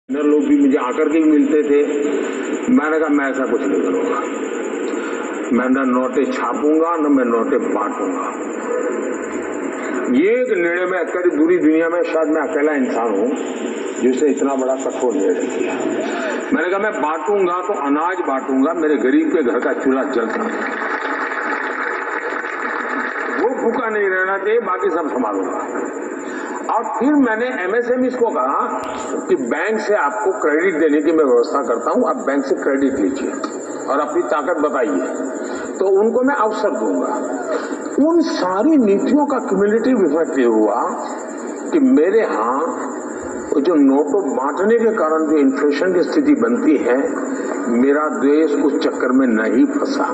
लोग भी मुझे आकर के भी मिलते थे। मैंने कहा मैं ऐसा कुछ नहीं करूंगा, मैं न नोटें छापूंगा न मैं नोटें बांटूंगा। ये एक निर्णय में करीब पूरी दुनिया में शायद मैं अकेला इंसान हूं जिसने इतना बड़ा कठोर निर्णय किया। मैंने कहा मैं बांटूंगा तो अनाज बांटूंगा, मेरे गरीब के घर का चूल्हा जलता वो भूखा नहीं रहना चाहिए, बाकी सब संभालूंगा। और फिर मैंने एमएसएमई को कहा कि बैंक से आपको क्रेडिट देने की मैं व्यवस्था करता हूं, आप बैंक से क्रेडिट लीजिए और अपनी ताकत बताइए, तो उनको मैं अवसर दूंगा। उन सारी नीतियों का क्यूमुलेटिव इफेक्ट ये हुआ कि मेरे यहाँ जो नोटों बांटने के कारण जो इन्फ्लेशन की स्थिति बनती है, मेरा देश उस चक्कर में नहीं फंसा।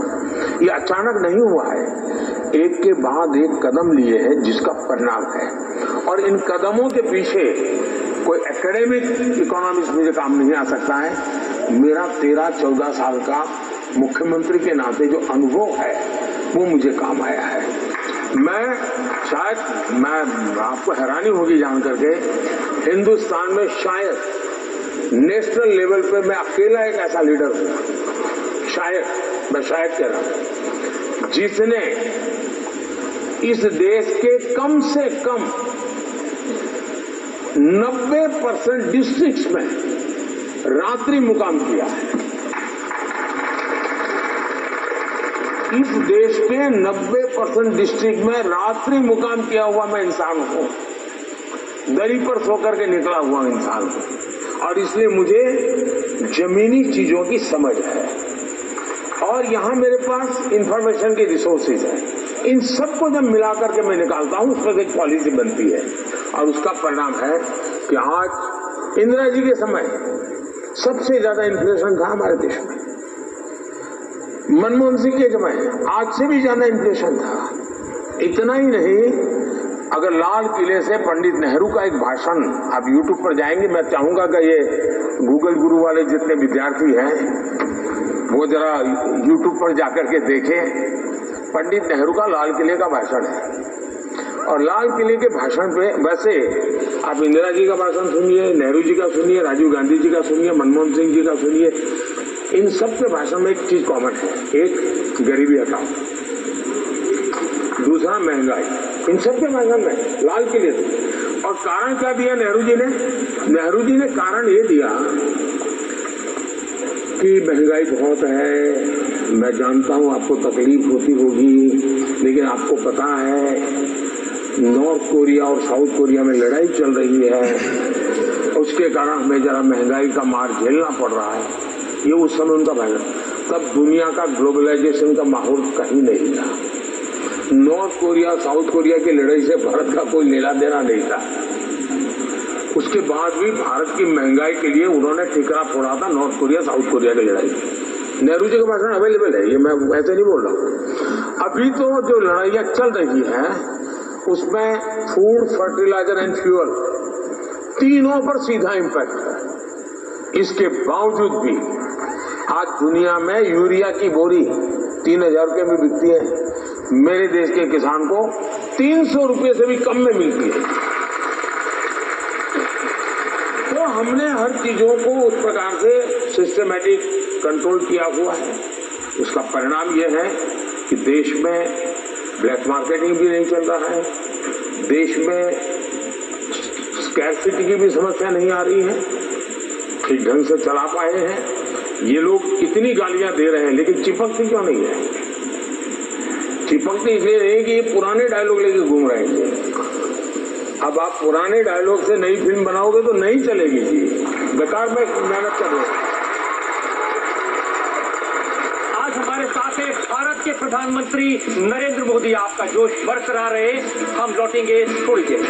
ये अचानक नहीं हुआ है, एक के बाद एक कदम लिए हैं जिसका परिणाम है। और इन कदमों के पीछे कोई एकेडमिक इकोनॉमिक्स मुझे काम नहीं आ सकता है। मेरा 13-14 साल का मुख्यमंत्री के नाते जो अनुभव है वो मुझे काम आया है। मैं आपको हैरानी होगी जान करके, हिंदुस्तान में शायद नेशनल लेवल पे मैं अकेला एक ऐसा लीडर हूं, मैं शायद कह रहा हूं, जिसने इस देश के कम से कम 90% डिस्ट्रिक्ट्स में रात्रि मुकाम किया है। इस देश के 90% डिस्ट्रिक्ट में रात्रि मुकाम किया हुआ मैं इंसान हूं, दरी पर सोकर के निकला हुआ इंसान हूं, और इसलिए मुझे जमीनी चीजों की समझ है और यहां मेरे पास इंफॉर्मेशन की रिसोर्सेज है। इन सबको जब मिलाकर के मैं निकालता हूं, उस पर एक पॉलिसी बनती है और उसका परिणाम है कि आज इंदिरा जी के समय सबसे ज्यादा इन्फ्लेशन था हमारे देश में, मनमोहन सिंह के समय आज से भी ज्यादा इन्फ्लेशन था। इतना ही नहीं, अगर लाल किले से पंडित नेहरू का एक भाषण आप यूट्यूब पर जाएंगे, मैं चाहूंगा कि ये गूगल गुरु वाले जितने विद्यार्थी हैं वो जरा यूट्यूब पर जाकर के देखें। पंडित नेहरू का लाल किले का भाषण है और लाल किले के भाषण पे वैसे आप इंदिरा जी का भाषण सुनिए, नेहरू जी का सुनिए, राजीव गांधी जी का सुनिए, मनमोहन सिंह जी का सुनिए, इन सब के भाषण में एक चीज कॉमन है, एक गरीबी हटाओ, दूसरा महंगाई, इन सब के भाषण में लाल किले से। और कारण क्या दिया नेहरू जी ने कारण ये दिया कि महंगाई बहुत है, मैं जानता हूं आपको तकलीफ होती होगी, लेकिन आपको पता है नॉर्थ कोरिया और साउथ कोरिया में लड़ाई चल रही है, उसके कारण हमें जरा महंगाई का मार झेलना पड़ रहा है। ये उस समय उनका भाषण, तब दुनिया का ग्लोबलाइजेशन का माहौल कहीं नहीं था। नॉर्थ कोरिया साउथ कोरिया की लड़ाई से भारत का कोई लेना देना नहीं था। उसके बाद भी भारत की महंगाई के लिए उन्होंने ठिकरा फोड़ा था नॉर्थ कोरिया साउथ कोरिया की लड़ाई। नेहरू जी का भाषण अवेलेबल है, ये मैं ऐसे नहीं बोल रहा हूँ। अभी तो जो लड़ाइयाँ चल रही हैं उसमें फूड, फर्टिलाइजर एंड फ्यूअल तीनों पर सीधा इम्पैक्ट है। इसके बावजूद भी आज दुनिया में यूरिया की बोरी 3000 रुपये में बिकती है, मेरे देश के किसान को 300 रुपये से भी कम में मिलती है। तो हमने हर चीजों को उस प्रकार से सिस्टमैटिक कंट्रोल किया हुआ है। उसका परिणाम यह है कि देश में ब्लैक मार्केटिंग भी नहीं चल रहा है, देश में स्कैर्सिटी की भी समस्या नहीं आ रही है, ठीक ढंग से चला पाए हैं। ये लोग इतनी गालियां दे रहे हैं लेकिन चिपकती क्यों नहीं है? चिपकती इसलिए नहीं कि ये पुराने डायलॉग लेके घूम रहे हैं। अब आप पुराने डायलॉग से नई फिल्म बनाओगे तो नहीं चलेगी जी, बेकार में मेहनत कर रहे हैं। आज हमारे साथ है भारत के प्रधानमंत्री नरेंद्र मोदी, आपका जोश बरकरार रहे। हम लौटेंगे थोड़ी देर।